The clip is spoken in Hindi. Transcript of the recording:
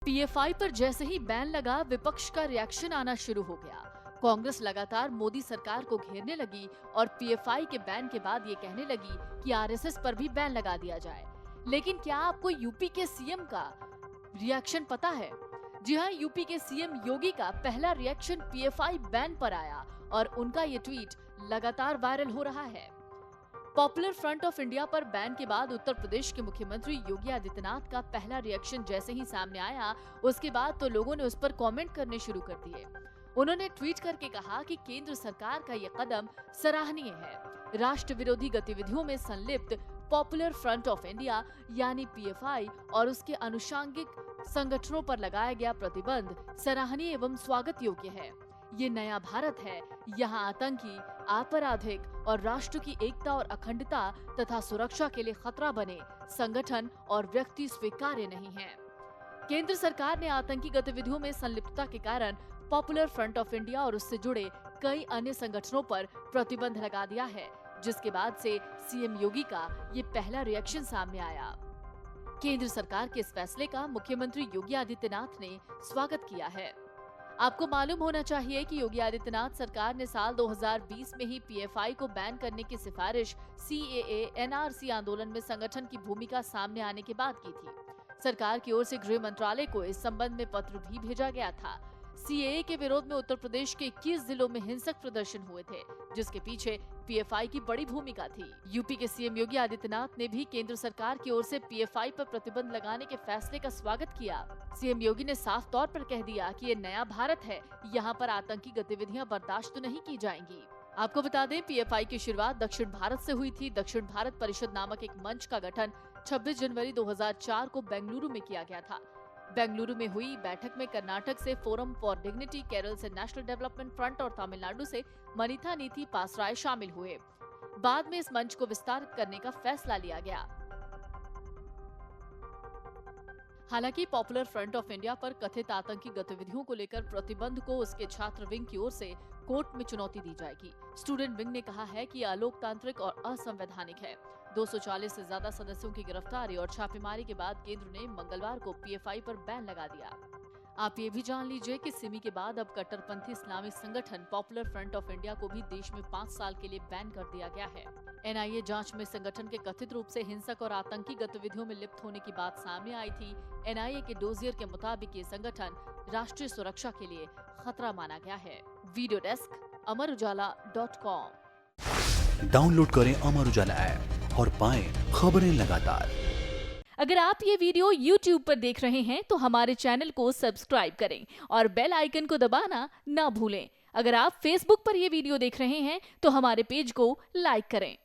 पीएफआई पर जैसे ही बैन लगा, विपक्ष का रिएक्शन आना शुरू हो गया। कांग्रेस लगातार मोदी सरकार को घेरने लगी और पीएफआई के बैन के बाद ये कहने लगी कि आरएसएस पर भी बैन लगा दिया जाए। लेकिन क्या आपको यूपी के सीएम का रिएक्शन पता है? जी हाँ, यूपी के सीएम योगी का पहला रिएक्शन पीएफआई बैन पर आया और उनका ये ट्वीट लगातार वायरल हो रहा है। पॉपुलर फ्रंट ऑफ इंडिया पर बैन के बाद उत्तर प्रदेश के मुख्यमंत्री योगी आदित्यनाथ का पहला रिएक्शन जैसे ही सामने आया, उसके बाद तो लोगों ने उस पर कमेंट करने शुरू कर दिए। उन्होंने ट्वीट करके कहा कि केंद्र सरकार का ये कदम सराहनीय है। राष्ट्र विरोधी गतिविधियों में संलिप्त पॉपुलर फ्रंट ऑफ इंडिया यानी पीएफआई और उसके अनुषंगिक संगठनों पर लगाया गया प्रतिबंध सराहनीय एवं स्वागत योग्य है। ये नया भारत है, यहाँ आतंकी, आपराधिक और राष्ट्र की एकता और अखंडता तथा सुरक्षा के लिए खतरा बने संगठन और व्यक्ति स्वीकार्य नहीं है। केंद्र सरकार ने आतंकी गतिविधियों में संलिप्तता के कारण पॉपुलर फ्रंट ऑफ इंडिया और उससे जुड़े कई अन्य संगठनों पर प्रतिबंध लगा दिया है, जिसके बाद से सीएम योगी का ये पहला रिएक्शन सामने आया। केंद्र सरकार के इस फैसले का मुख्यमंत्री योगी आदित्यनाथ ने स्वागत किया है। आपको मालूम होना चाहिए कि योगी आदित्यनाथ सरकार ने साल 2020 में ही पीएफआई को बैन करने की सिफारिश सीएए एनआरसी आंदोलन में संगठन की भूमिका सामने आने के बाद की थी। सरकार की ओर से गृह मंत्रालय को इस संबंध में पत्र भी भेजा गया था। सीएए के विरोध में उत्तर प्रदेश के 21 जिलों में हिंसक प्रदर्शन हुए थे, जिसके पीछे पीएफआई की बड़ी भूमिका थी। यूपी के सीएम योगी आदित्यनाथ ने भी केंद्र सरकार की ओर से पीएफआई पर प्रतिबंध लगाने के फैसले का स्वागत किया। सीएम योगी ने साफ तौर पर कह दिया कि ये नया भारत है, यहाँ पर आतंकी गतिविधियां बर्दाश्त नहीं की जाएंगी। आपको बता दें, पीएफआई की शुरुआत दक्षिण भारत से हुई थी। दक्षिण भारत परिषद नामक एक मंच का गठन 26 जनवरी 2004 को बेंगलुरु में किया गया था। बेंगलुरु में हुई बैठक में कर्नाटक से फोरम फॉर डिग्निटी, केरल से नेशनल डेवलपमेंट फ्रंट और तमिलनाडु से मनीथा नीति पासराय शामिल हुए। बाद में इस मंच को विस्तारित करने का फैसला लिया गया। हालांकि पॉपुलर फ्रंट ऑफ इंडिया पर कथित आतंकी गतिविधियों को लेकर प्रतिबंध को उसके छात्र विंग की ओर से कोर्ट में चुनौती दी जाएगी। स्टूडेंट विंग ने कहा है कि यह अलोकतांत्रिक और असंवैधानिक है। 240 से ज्यादा सदस्यों की गिरफ्तारी और छापेमारी के बाद केंद्र ने मंगलवार को पीएफआई पर बैन लगा दिया। आप ये भी जान लीजिए कि सिमी के बाद अब कट्टरपंथी इस्लामिक संगठन पॉपुलर फ्रंट ऑफ इंडिया को भी देश में 5 साल के लिए बैन कर दिया गया है। एनआईए जांच में संगठन के कथित रूप से हिंसक और आतंकी गतिविधियों में लिप्त होने की बात सामने आई थी। एनआईए के डोजियर के मुताबिक ये संगठन राष्ट्रीय सुरक्षा के लिए खतरा माना गया है। Video desk amarujala.com। डाउनलोड करें अमर उजाला ऐप और पाएं खबरें लगातार। अगर आप ये वीडियो YouTube पर देख रहे हैं तो हमारे चैनल को सब्सक्राइब करें और बेल आइकन को दबाना ना भूलें। अगर आप Facebook पर ये वीडियो देख रहे हैं तो हमारे पेज को लाइक करें।